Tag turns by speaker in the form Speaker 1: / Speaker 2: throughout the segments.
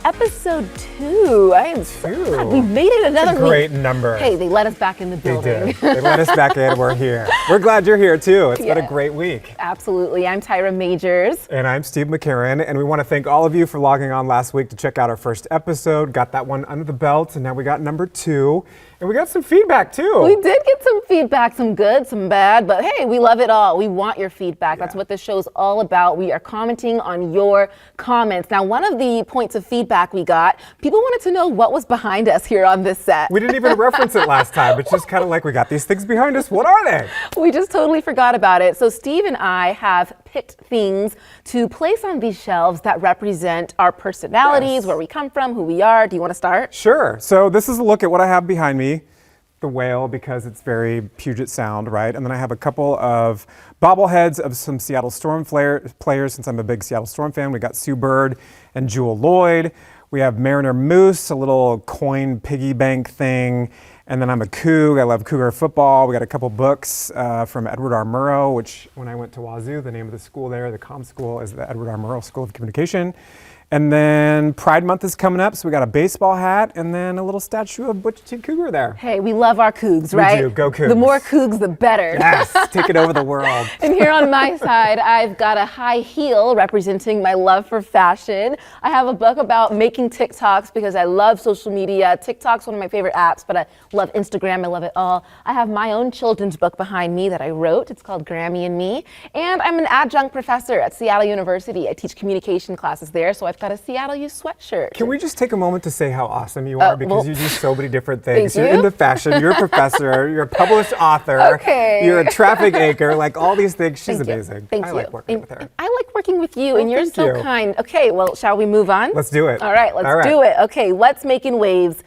Speaker 1: episode 2. I am so glad we made it another week.
Speaker 2: Great number.
Speaker 1: Hey, they let us back in the building.
Speaker 2: They did. They let us back in. We're here. We're glad you're here too. It's been a great week.
Speaker 1: Absolutely. I'm Tyrah Majors.
Speaker 2: And I'm Steve McCarron. And we want to thank all of you for logging on last week to check out our first episode. Got that one under the belt, and now we got number 2. And we got some feedback too.
Speaker 1: We did get some feedback, some good, some bad, but hey, we love it all. We want your feedback. That's what this show's all about. We are commenting on your comments. Now, one of the points of feedback we got, people wanted to know what was behind us here on this set.
Speaker 2: We didn't even reference it last time. It's just kind of like, we got these things behind us. What are they?
Speaker 1: We just totally forgot about it. So Steve and I have picked things to place on these shelves that represent our personalities, where we come from, who we are. Do you want to start?
Speaker 2: Sure. So this is a look at what I have behind me. The whale, because it's very Puget Sound, right? And then I have a couple of bobbleheads of some Seattle Storm players, since I'm a big Seattle Storm fan. We got Sue Bird and Jewel Lloyd. We have Mariner Moose, a little coin piggy bank thing. And then I'm a Coug. I love Cougar football. We got a couple books from Edward R. Murrow, which when I went to Wazoo, the name of the school there, the comm school, is the Edward R. Murrow School of Communication. And then Pride Month is coming up, so we got a baseball hat and then a little statue of Butch T. Cougar there.
Speaker 1: Hey, we love our Cougs, right?
Speaker 2: We do. Go Cougs.
Speaker 1: The more Cougs, the better.
Speaker 2: Yes, take it over the world.
Speaker 1: And here on my side, I've got a high heel representing my love for fashion. I have a book about making TikToks because I love social media. TikTok's one of my favorite apps, but I love Instagram. I love it all. I have my own children's book behind me that I wrote. It's called Grammy and Me. And I'm an adjunct professor at Seattle University. I teach communication classes there, so I've got a Seattle U sweatshirt.
Speaker 2: Can we just take a moment to say how awesome you are? Because you do so many different things.
Speaker 1: Thank you.
Speaker 2: You're into fashion, you're a professor, you're a published author, you're a traffic anchor, like all these things. She's amazing.
Speaker 1: Thank
Speaker 2: I
Speaker 1: you.
Speaker 2: like working with her.
Speaker 1: I like working with you, and you're so kind. Okay, well, shall we move on?
Speaker 2: Let's do it.
Speaker 1: All right, let's do it. Okay, what's making waves?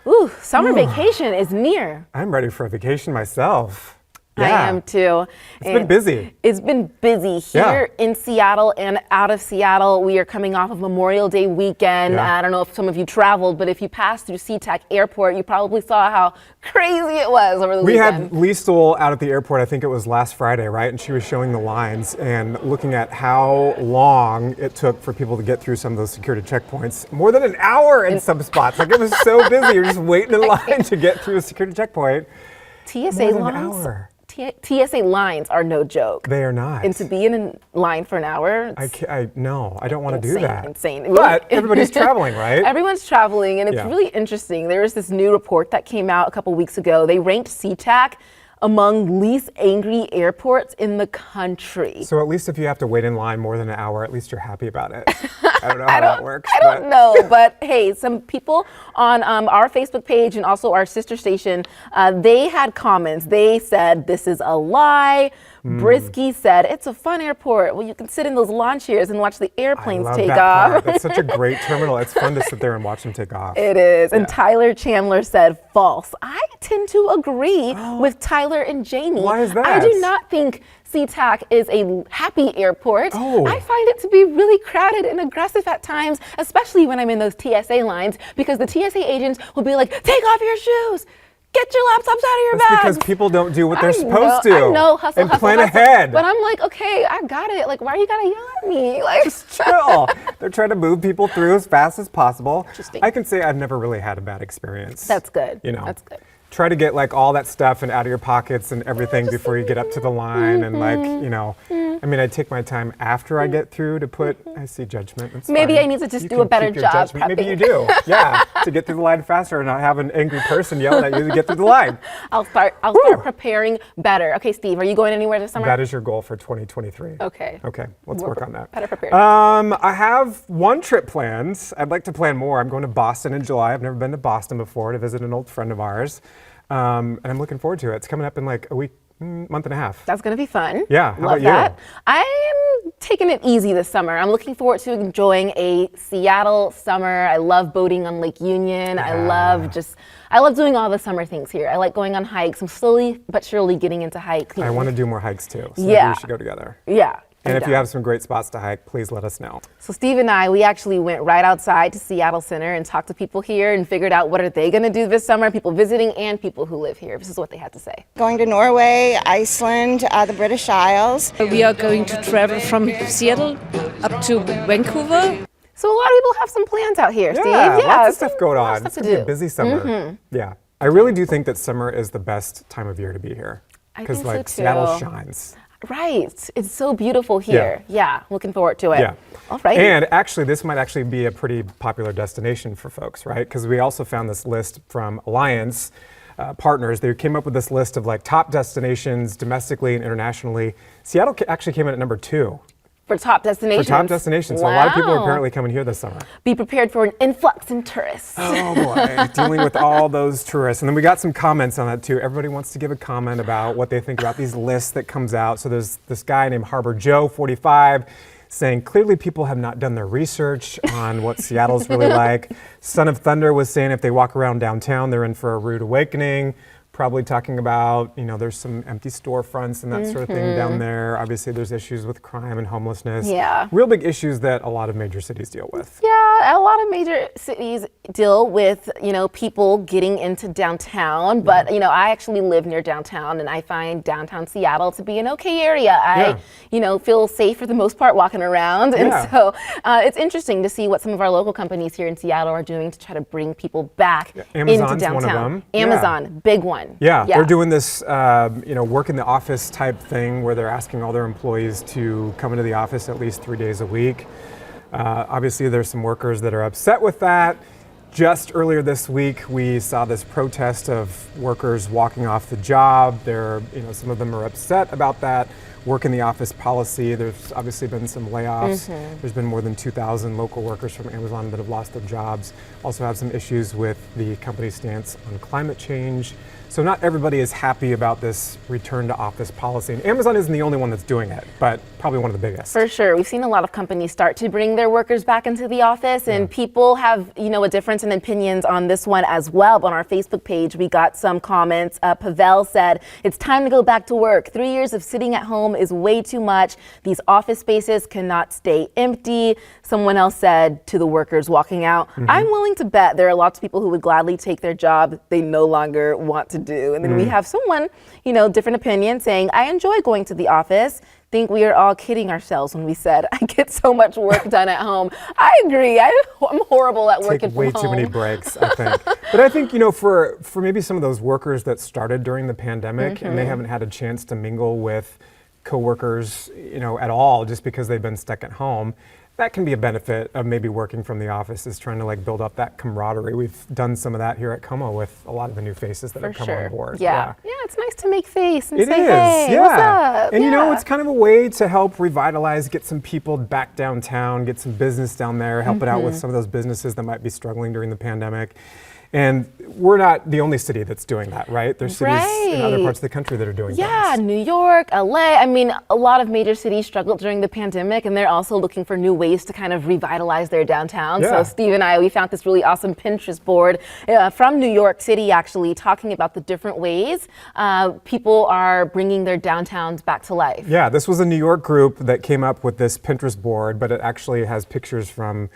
Speaker 1: Ooh, summer vacation is near.
Speaker 2: I'm ready for a vacation myself.
Speaker 1: I am too.
Speaker 2: It's been busy.
Speaker 1: It's been busy here in Seattle and out of Seattle. We are coming off of Memorial Day weekend. I don't know if some of you traveled, but if you passed through Sea-Tac Airport, you probably saw how crazy it was over the weekend.
Speaker 2: We had Lee Stoll out at the airport, I think it was last Friday, right? And she was showing the lines and looking at how long it took for people to get through some of those security checkpoints. More than an hour in some spots. Like, it was so busy. You're just waiting in line to get through a security checkpoint.
Speaker 1: TSA lines. TSA lines are no joke.
Speaker 2: They are not.
Speaker 1: And to be in a line for an hour,
Speaker 2: no, I don't want to do that.
Speaker 1: Insane.
Speaker 2: But everybody's traveling, right?
Speaker 1: Everyone's traveling, and it's really interesting. There was this new report that came out a couple weeks ago. They ranked Sea-Tac among least angry airports in the country.
Speaker 2: So at least if you have to wait in line more than an hour, at least you're happy about it. I don't know how that works.
Speaker 1: I don't know, but hey, some people on our Facebook page and also our sister station, they had comments. They said, this is a lie. Brisky said, it's a fun airport. Well, you can sit in those lawn chairs and watch the airplanes take off.
Speaker 2: Part. That's such a great terminal. It's fun to sit there and watch them take off.
Speaker 1: It is. And Tyler Chandler said, false. I tend to agree with Tyler and Jamie.
Speaker 2: Why is that?
Speaker 1: I do not think Sea-Tac is a happy airport. I find it to be really crowded and aggressive at times, especially when I'm in those TSA lines, because the TSA agents will be like, take off your shoes. Get your laptops out of your bags.
Speaker 2: Because people don't do what they're supposed to.
Speaker 1: I know, hustle,
Speaker 2: and
Speaker 1: hustle,
Speaker 2: plan
Speaker 1: hustle.
Speaker 2: ahead.
Speaker 1: But I'm like, okay, I got it. Like, why are you gotta yell at me? Like,
Speaker 2: just chill. They're trying to move people through as fast as possible.
Speaker 1: Interesting.
Speaker 2: I can say I've never really had a bad experience.
Speaker 1: That's good.
Speaker 2: You know,
Speaker 1: that's good.
Speaker 2: Try to get like all that stuff and out of your pockets and everything before you get up to the line and like, you know, I mean, I take my time after I get through to put, I see judgment. It's
Speaker 1: Maybe
Speaker 2: fine.
Speaker 1: I need to just do a better job prepping.
Speaker 2: Maybe you do, to get through the line faster and not have an angry person yelling at you to get through the line.
Speaker 1: I'll start preparing better. Okay, Steve, are you going anywhere this summer?
Speaker 2: That is your goal for 2023.
Speaker 1: Okay.
Speaker 2: Okay, let's work on that.
Speaker 1: Better prepared.
Speaker 2: I have one trip planned. I'd like to plan more. I'm going to Boston in July. I've never been to Boston before to visit an old friend of ours. And I'm looking forward to it. It's coming up in like a week, month and a half.
Speaker 1: That's going to be fun.
Speaker 2: Yeah, how
Speaker 1: Love
Speaker 2: about you?
Speaker 1: I am taking it easy this summer. I'm looking forward to enjoying a Seattle summer. I love boating on Lake Union. I love doing all the summer things here. I like going on hikes. I'm slowly but surely getting into hikes.
Speaker 2: I want to do more hikes too. So maybe we should go together.
Speaker 1: Yeah.
Speaker 2: And if you have some great spots to hike, please let us know.
Speaker 1: So Steve and I, we actually went right outside to Seattle Center and talked to people here and figured out what are they going to do this summer, people visiting and people who live here. This is what they had to say.
Speaker 3: Going to Norway, Iceland, the British Isles.
Speaker 4: We are going to travel from Seattle up to Vancouver.
Speaker 1: So a lot of people have some plans out here, Steve.
Speaker 2: Yeah, lots of
Speaker 1: some-
Speaker 2: stuff going
Speaker 1: lots
Speaker 2: on.
Speaker 1: of
Speaker 2: It's
Speaker 1: stuff
Speaker 2: gonna
Speaker 1: to
Speaker 2: be a
Speaker 1: do.
Speaker 2: busy summer. Yeah, I really do think that summer is the best time of year to be here
Speaker 1: I
Speaker 2: because
Speaker 1: think so,
Speaker 2: like Seattle
Speaker 1: too.
Speaker 2: shines.
Speaker 1: Right. It's so beautiful here. Yeah. Looking forward to it.
Speaker 2: Yeah.
Speaker 1: All right.
Speaker 2: And actually, this might actually be a pretty popular destination for folks, right? Because we also found this list from Alliance Partners. They came up with this list of like top destinations domestically and internationally. Seattle actually came in at number 2
Speaker 1: for top destinations.
Speaker 2: for top destinations. So a lot of people are apparently coming here this summer.
Speaker 1: Be prepared for an influx in tourists.
Speaker 2: Oh boy, dealing with all those tourists. And then we got some comments on that too. Everybody wants to give a comment about what they think about these lists that comes out. So there's this guy named Harbor Joe, 45, saying clearly people have not done their research on what Seattle's really like. Son of Thunder was saying if they walk around downtown, they're in for a rude awakening. Probably talking about, you know, there's some empty storefronts and that sort of thing down there. Obviously, there's issues with crime and homelessness.
Speaker 1: Yeah.
Speaker 2: Real big issues that a lot of major cities deal with.
Speaker 1: Yeah, a lot of major cities deal with, you know, people getting into downtown, but, you know, I actually live near downtown and I find downtown Seattle to be an okay area. I, you know, feel safe for the most part walking around. And so it's interesting to see what some of our local companies here in Seattle are doing to try to bring people back into
Speaker 2: Amazon's
Speaker 1: downtown.
Speaker 2: one of them.
Speaker 1: Amazon, big one.
Speaker 2: Yeah, they're doing this, you know, work in the office type thing where they're asking all their employees to come into the office at least 3 days a week. Obviously, there's some workers that are upset with that. Just earlier this week, we saw this protest of workers walking off the job. They're, you know, some of them are upset about that work in the office policy. There's obviously been some layoffs. There's been more than 2,000 local workers from Amazon that have lost their jobs. Also have some issues with the company's stance on climate change. So not everybody is happy about this return to office policy. And Amazon isn't the only one that's doing it, but probably one of the biggest.
Speaker 1: For sure. We've seen a lot of companies start to bring their workers back into the office, and people have, you know, a difference in opinions on this one as well. But on our Facebook page, we got some comments. Pavel said, "It's time to go back to work. 3 years of sitting at home is way too much. These office spaces cannot stay empty." Someone else said to the workers walking out, "I'm willing to bet there are lots of people who would gladly take their job they no longer want to do." And then we have someone, you know, different opinion saying, "I enjoy going to the office. Think we are all kidding ourselves when we said I get so much work done at home." I agree. I'm horrible at working
Speaker 2: Take way
Speaker 1: from
Speaker 2: too
Speaker 1: home.
Speaker 2: many breaks, I think. But I think, you know, for maybe some of those workers that started during the pandemic and they haven't had a chance to mingle with coworkers, you know, at all, just because they've been stuck at home, that can be a benefit of maybe working from the office, is trying to like build up that camaraderie. We've done some of that here at KOMO with a lot of the new faces that have come on board.
Speaker 1: Yeah, it's nice to make face and
Speaker 2: It
Speaker 1: say,
Speaker 2: is,
Speaker 1: "Hey,
Speaker 2: yeah.
Speaker 1: what's up?"
Speaker 2: And you know, it's kind of a way to help revitalize, get some people back downtown, get some business down there, help it out with some of those businesses that might be struggling during the pandemic. And we're not the only city that's doing that, right? There's cities in other parts of the country that are doing
Speaker 1: Yeah,
Speaker 2: things.
Speaker 1: New York, LA. I mean, a lot of major cities struggled during the pandemic, and they're also looking for new ways to kind of revitalize their downtown.
Speaker 2: Yeah.
Speaker 1: So Steve and I, we found this really awesome Pinterest board from New York City, actually, talking about the different ways people are bringing their downtowns back to life.
Speaker 2: Yeah, this was a New York group that came up with this Pinterest board, but it actually has pictures from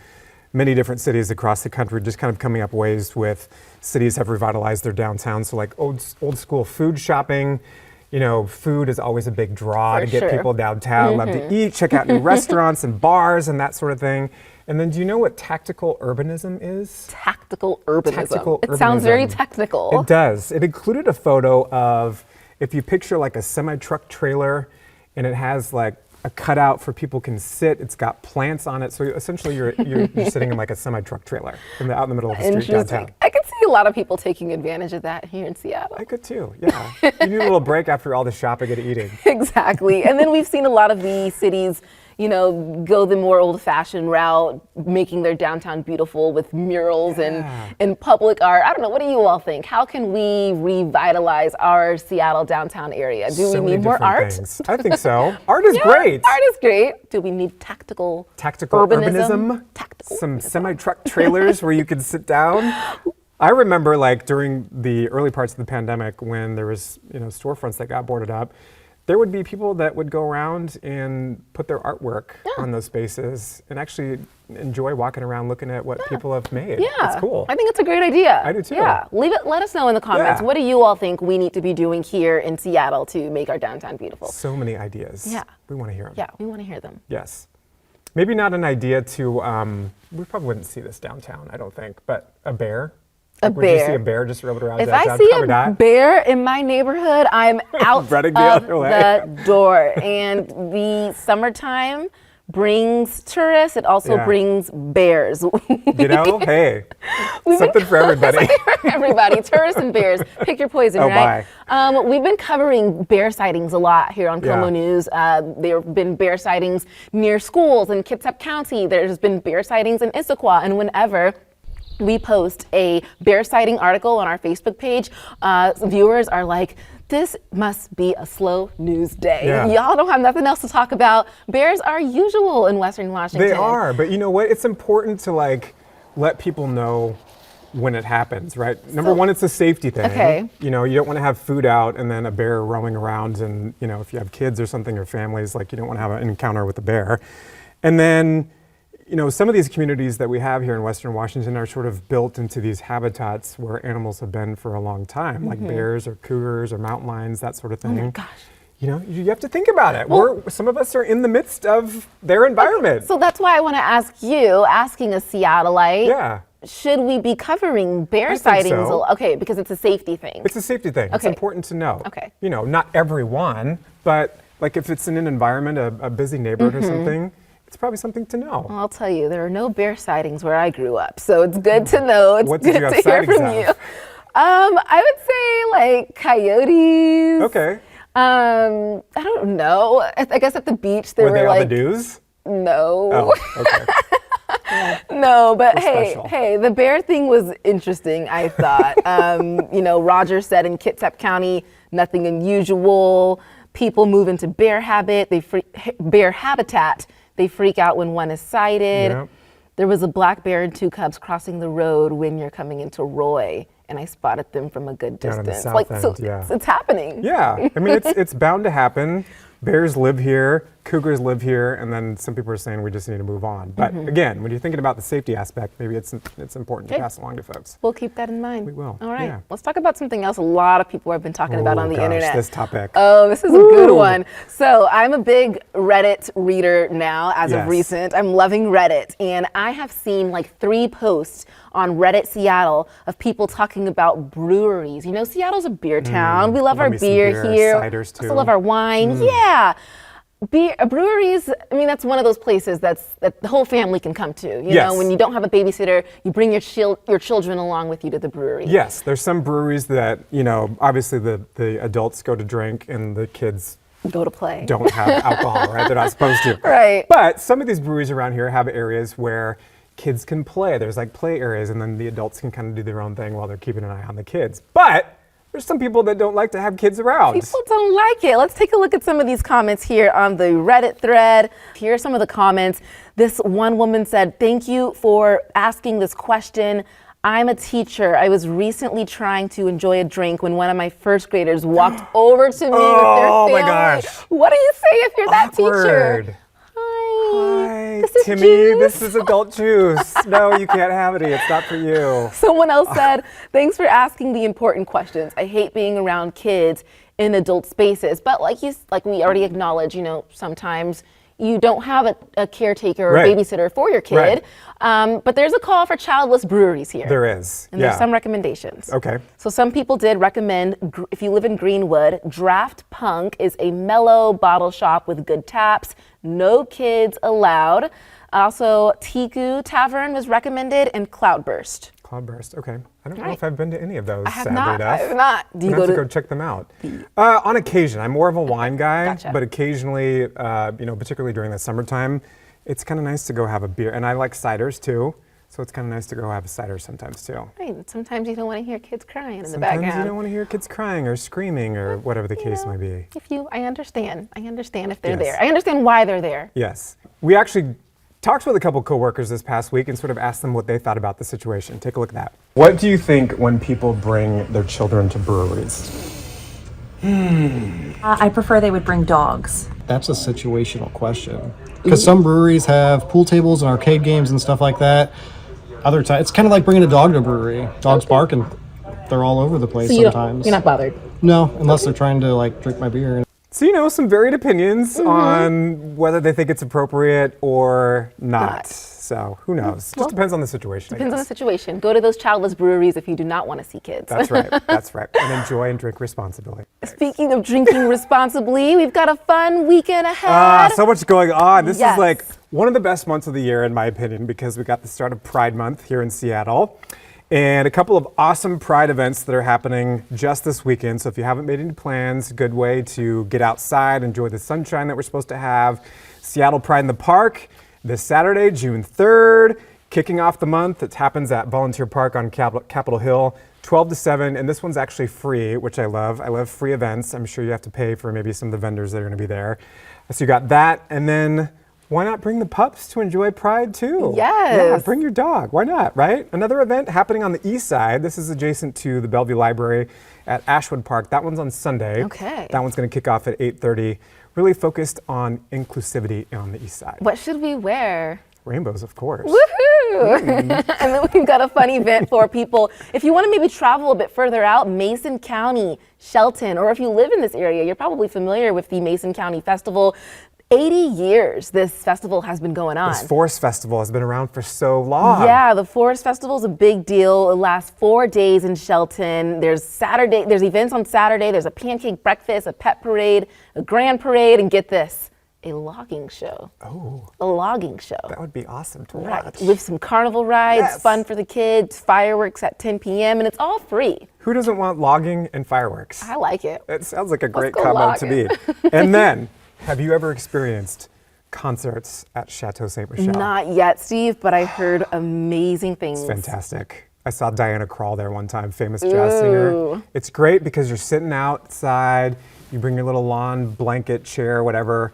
Speaker 2: many different cities across the country, just kind of coming up ways with cities have revitalized their downtown. So like old school food shopping, you know, food is always a big draw
Speaker 1: For
Speaker 2: to get
Speaker 1: sure.
Speaker 2: people downtown, love to eat, check out new restaurants and bars and that sort of thing. And then do you know what tactical urbanism is?
Speaker 1: Tactical urbanism.
Speaker 2: Tactical
Speaker 1: It sounds very
Speaker 2: urbanism.
Speaker 1: technical.
Speaker 2: It does. It included a photo of, if you picture like a semi-truck trailer and it has like a cutout for people can sit, it's got plants on it. So essentially you're sitting in like a semi-truck trailer out in the middle of the street
Speaker 1: Interesting.
Speaker 2: downtown.
Speaker 1: I could see a lot of people taking advantage of that here in Seattle.
Speaker 2: I could too, yeah. You need a little break after all the shopping and eating.
Speaker 1: Exactly. And then we've seen a lot of the cities, you know, go the more old-fashioned route, making their downtown beautiful with murals and public art. I don't know. What do you all think? How can we revitalize our Seattle downtown area? Do
Speaker 2: So
Speaker 1: we
Speaker 2: many
Speaker 1: need more
Speaker 2: different
Speaker 1: art?
Speaker 2: things. I think so. Art is great.
Speaker 1: Art is great. Do we need tactical
Speaker 2: urbanism?
Speaker 1: Tactical
Speaker 2: Some semi-truck trailers where you could sit down. I remember like during the early parts of the pandemic when there was, you know, storefronts that got boarded up, there would be people that would go around and put their artwork on those spaces and actually enjoy walking around looking at what people have made.
Speaker 1: Yeah,
Speaker 2: It's cool.
Speaker 1: I think it's a great idea.
Speaker 2: I do too.
Speaker 1: Yeah, let us know in the comments.
Speaker 2: Yeah.
Speaker 1: What do you all think we need to be doing here in Seattle to make our downtown beautiful?
Speaker 2: So many ideas.
Speaker 1: Yeah.
Speaker 2: We want to hear them.
Speaker 1: Yeah, we want to hear them.
Speaker 2: Yes. Maybe not an idea to, we probably wouldn't see this downtown, I don't think, but a bear?
Speaker 1: A
Speaker 2: Would
Speaker 1: bear.
Speaker 2: you see a bear just roaming around
Speaker 1: If
Speaker 2: downtown?
Speaker 1: I see
Speaker 2: Probably
Speaker 1: a
Speaker 2: not.
Speaker 1: bear in my neighborhood, I'm out
Speaker 2: Running the
Speaker 1: of
Speaker 2: other way.
Speaker 1: the door. And the summertime brings tourists. It also
Speaker 2: Yeah.
Speaker 1: brings bears.
Speaker 2: You know, hey, something for everybody.
Speaker 1: Everybody, tourists and bears. Pick your poison,
Speaker 2: Oh,
Speaker 1: right? We've been covering bear sightings a lot here on KOMO
Speaker 2: Yeah.
Speaker 1: News. There have been bear sightings near schools in Kitsap County. There's been bear sightings in Issaquah. And whenever we post a bear sighting article on our Facebook page, viewers are like, this must be a slow news day.
Speaker 2: Yeah.
Speaker 1: Y'all don't have nothing else to talk about. Bears are usual in Western Washington.
Speaker 2: They are, but you know what? It's important to like let people know when it happens, right? Number one, it's a safety thing.
Speaker 1: Okay.
Speaker 2: You know, you don't want to have food out and then a bear roaming around, and you know, if you have kids or something or families, like you don't want to have an encounter with a bear. And then, you know, some of these communities that we have here in Western Washington are sort of built into these habitats where animals have been for a long time, like bears or cougars or mountain lions, that sort of thing.
Speaker 1: Oh my gosh.
Speaker 2: You know, you have to think about it. Some of us are in the midst of their environment.
Speaker 1: So that's why I want to ask you, asking a Seattleite,
Speaker 2: Yeah.
Speaker 1: should we be covering bear
Speaker 2: I think
Speaker 1: sightings?
Speaker 2: so.
Speaker 1: Okay, because it's a safety thing.
Speaker 2: It's a safety thing. It's
Speaker 1: Okay.
Speaker 2: important to know.
Speaker 1: Okay.
Speaker 2: You know, not everyone, but like if it's in an environment, a busy neighborhood or something, it's probably something to know.
Speaker 1: Well, I'll tell you, there are no bear sightings where I grew up, so it's good to know. It's
Speaker 2: What did
Speaker 1: good
Speaker 2: you have
Speaker 1: to hear
Speaker 2: sightings
Speaker 1: from
Speaker 2: of?
Speaker 1: you. I would say like coyotes.
Speaker 2: Okay.
Speaker 1: I don't know. I guess at the beach there
Speaker 2: Were they
Speaker 1: were
Speaker 2: all
Speaker 1: like
Speaker 2: the dues?
Speaker 1: no.
Speaker 2: Oh, okay.
Speaker 1: No, but
Speaker 2: We're
Speaker 1: hey,
Speaker 2: special.
Speaker 1: hey, the bear thing was interesting, I thought. You know, Roger said in Kitsap County, nothing unusual. People move into bear habitat. They freak out when one is sighted.
Speaker 2: Yep.
Speaker 1: There was a black bear and two cubs crossing the road when you're coming into Roy, and I spotted them from a good
Speaker 2: Down in the
Speaker 1: distance.
Speaker 2: south
Speaker 1: so
Speaker 2: end, yeah.
Speaker 1: it's happening.
Speaker 2: Yeah, I mean, it's bound to happen. Bears live here, cougars live here, and then some people are saying we just need to move on. But again, when you're thinking about the safety aspect, maybe it's important to
Speaker 1: Okay.
Speaker 2: pass along to folks.
Speaker 1: We'll keep that in mind.
Speaker 2: We will,
Speaker 1: All right.
Speaker 2: yeah.
Speaker 1: Let's talk about something else a lot of people have been talking about
Speaker 2: Oh,
Speaker 1: on the
Speaker 2: gosh,
Speaker 1: internet.
Speaker 2: this topic.
Speaker 1: Oh, this is a good one. So I'm a big Reddit reader now as of
Speaker 2: Yes.
Speaker 1: recent. I'm loving Reddit. And I have seen like 3 posts on Reddit Seattle of people talking about breweries. You know, Seattle's a beer town. We love our
Speaker 2: love me some
Speaker 1: beer
Speaker 2: beer,
Speaker 1: here.
Speaker 2: ciders,
Speaker 1: Also
Speaker 2: too.
Speaker 1: love our wine. Yeah. Breweries, I mean, that's one of those places that the whole family can come to. You
Speaker 2: Yes.
Speaker 1: know, when you don't have a babysitter, you bring your children along with you to the brewery.
Speaker 2: Yes, there's some breweries that, you know, obviously the adults go to drink and the kids
Speaker 1: Go to play.
Speaker 2: don't have alcohol, right? They're not supposed to.
Speaker 1: Right.
Speaker 2: But some of these breweries around here have areas where kids can play. There's like play areas, and then the adults can kind of do their own thing while they're keeping an eye on the kids. But there's some people that don't like to have kids around.
Speaker 1: People don't like it. Let's take a look at some of these comments here on the Reddit thread. Here are some of the comments. This one woman said, "Thank you for asking this question. I'm a teacher. I was recently trying to enjoy a drink when one of my first graders walked over to me with their
Speaker 2: Oh
Speaker 1: family."
Speaker 2: my gosh.
Speaker 1: What do you say if you're that
Speaker 2: Awkward.
Speaker 1: teacher? Hi.
Speaker 2: Hi,
Speaker 1: This is
Speaker 2: Timmy,
Speaker 1: juice.
Speaker 2: this is adult juice. No, you can't have any. It's not for you.
Speaker 1: Someone else said, "Thanks for asking the important questions. I hate being around kids in adult spaces." But like we already acknowledged, you know, sometimes you don't have a caretaker or
Speaker 2: Right.
Speaker 1: babysitter for your kid. But there's a call for childless breweries here.
Speaker 2: There is.
Speaker 1: And
Speaker 2: yeah.
Speaker 1: there's some recommendations.
Speaker 2: Okay.
Speaker 1: So some people did recommend, if you live in Greenwood, Draft Punk is a mellow bottle shop with good taps, no kids allowed. Also, Tiku Tavern was recommended, and Cloudburst.
Speaker 2: Cloudburst. Okay. I don't know
Speaker 1: Right.
Speaker 2: if I've been to any of those.
Speaker 1: I have
Speaker 2: sadly
Speaker 1: not.
Speaker 2: enough.
Speaker 1: I have not. Do you
Speaker 2: I'm gonna
Speaker 1: go
Speaker 2: have to
Speaker 1: to?
Speaker 2: go check them out? On occasion, I'm more of a wine guy,
Speaker 1: Gotcha.
Speaker 2: but occasionally, you know, particularly during the summertime, it's kind of nice to go have a beer. And I like ciders too, so it's kind of nice to go have a cider sometimes too.
Speaker 1: Right. Sometimes you don't want to hear kids crying in the
Speaker 2: Sometimes
Speaker 1: background.
Speaker 2: you don't want to hear kids crying or screaming or whatever the case
Speaker 1: know,
Speaker 2: may be.
Speaker 1: I understand. I understand if they're
Speaker 2: Yes.
Speaker 1: there. I understand why they're there.
Speaker 2: Yes. We actually talked with a couple coworkers this past week and sort of asked them what they thought about the situation. Take a look at that. What do you think when people bring their children to breweries?
Speaker 4: I prefer they would bring dogs.
Speaker 5: That's a situational question. Because some breweries have pool tables and arcade games and stuff like that. Other times, it's kind of like bringing a dog to a brewery. Dogs bark and they're all over the place sometimes.
Speaker 1: You're not bothered.
Speaker 5: No, unless they're trying to like drink my beer.
Speaker 2: So, some varied opinions on whether they think it's appropriate or not. So, who knows? Just depends on the situation.
Speaker 1: Depends on the situation. Go to those childless breweries if you do not want to see kids.
Speaker 2: That's right. That's right. And enjoy and drink responsibly.
Speaker 1: Speaking of drinking responsibly, we've got a fun weekend ahead.
Speaker 2: So much going on. This
Speaker 1: Yes.
Speaker 2: is like one of the best months of the year, in my opinion, because we got the start of Pride Month here in Seattle. And a couple of awesome Pride events that are happening just this weekend. So if you haven't made any plans, good way to get outside, enjoy the sunshine that we're supposed to have. Seattle Pride in the Park this Saturday, June 3rd, kicking off the month. It happens at Volunteer Park on Capitol Hill, 12 to 7. And this one's actually free, which I love. I love free events. I'm sure you have to pay for maybe some of the vendors that are going to be there. So you got that. And then why not bring the pups to enjoy Pride too?
Speaker 1: Yes.
Speaker 2: Yeah, bring your dog. Why not, right? Another event happening on the east side. This is adjacent to the Bellevue Library at Ashwood Park. That one's on Sunday.
Speaker 1: Okay.
Speaker 2: That one's going to kick off at 8:30. Really focused on inclusivity on the east side.
Speaker 1: What should we wear?
Speaker 2: Rainbows, of course.
Speaker 1: Woohoo! And then we've got a fun event for people. If you want to maybe travel a bit further out, Mason County, Shelton, or if you live in this area, you're probably familiar with the Mason County Festival. 80 years this festival has been going on.
Speaker 2: This Forest Festival has been around for so long.
Speaker 1: Yeah, the Forest Festival is a big deal. It lasts 4 days in Shelton. There's events on Saturday. There's a pancake breakfast, a pet parade, a grand parade, and get this, a logging show.
Speaker 2: Oh,
Speaker 1: A logging show.
Speaker 2: that would be awesome to
Speaker 1: Right,
Speaker 2: watch.
Speaker 1: with some carnival rides,
Speaker 2: Yes.
Speaker 1: fun for the kids, fireworks at 10 p.m., and it's all free.
Speaker 2: Who doesn't want logging and fireworks?
Speaker 1: I like it.
Speaker 2: It sounds like a great
Speaker 1: go
Speaker 2: combo to
Speaker 1: logging.
Speaker 2: me. And then, have you ever experienced concerts at Chateau Ste. Michelle?
Speaker 1: Not yet, Steve, but I heard amazing things.
Speaker 2: Fantastic. I saw Diana Krall there one time, famous jazz singer. It's great because you're sitting outside, you bring your little lawn blanket, chair, whatever,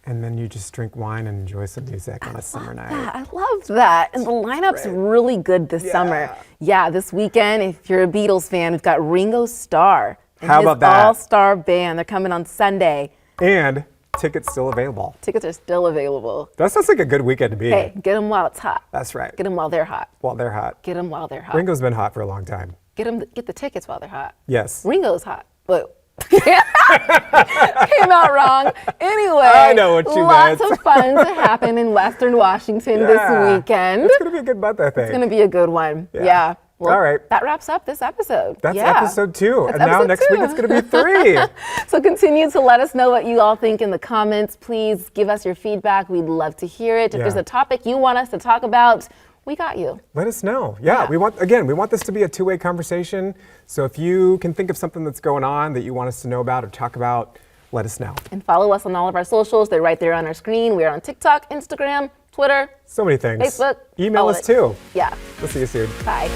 Speaker 2: and then you just drink wine and enjoy some music on a summer night.
Speaker 1: I love that. And the lineup's really good this summer. Yeah, this weekend, if you're a Beatles fan, we've got Ringo Starr and
Speaker 2: How
Speaker 1: his
Speaker 2: about that?
Speaker 1: all-star band. They're coming on Sunday.
Speaker 2: And tickets still available.
Speaker 1: Tickets are still available.
Speaker 2: That sounds like a good weekend to be.
Speaker 1: Hey, get them while it's hot.
Speaker 2: That's right.
Speaker 1: Get them while they're hot.
Speaker 2: While they're hot.
Speaker 1: Get them while they're hot.
Speaker 2: Ringo's been hot for a long time.
Speaker 1: Get the tickets while they're hot.
Speaker 2: Yes.
Speaker 1: Ringo's hot, but came out wrong. Anyway,
Speaker 2: I know what you
Speaker 1: lots
Speaker 2: meant.
Speaker 1: of fun to happen in Western Washington this weekend.
Speaker 2: It's going to be a good month, I think.
Speaker 1: It's going to be a good one. Yeah. Well,
Speaker 2: All right.
Speaker 1: That wraps up this episode.
Speaker 2: That's
Speaker 1: Yeah.
Speaker 2: episode 2.
Speaker 1: That's
Speaker 2: And now
Speaker 1: episode
Speaker 2: next week
Speaker 1: 2.
Speaker 2: it's going to be 3.
Speaker 1: So continue to let us know what you all think in the comments. Please give us your feedback. We'd love to hear it. If there's a topic you want us to talk about, we got you.
Speaker 2: Let us know. Yeah, we want this to be a two-way conversation. So if you can think of something that's going on that you want us to know about or talk about, let us know.
Speaker 1: And follow us on all of our socials. They're right there on our screen. We're on TikTok, Instagram, Twitter,
Speaker 2: So many things.
Speaker 1: Facebook.
Speaker 2: Email
Speaker 1: all of
Speaker 2: us
Speaker 1: it.
Speaker 2: too.
Speaker 1: Yeah.
Speaker 2: We'll see you soon.
Speaker 1: Bye.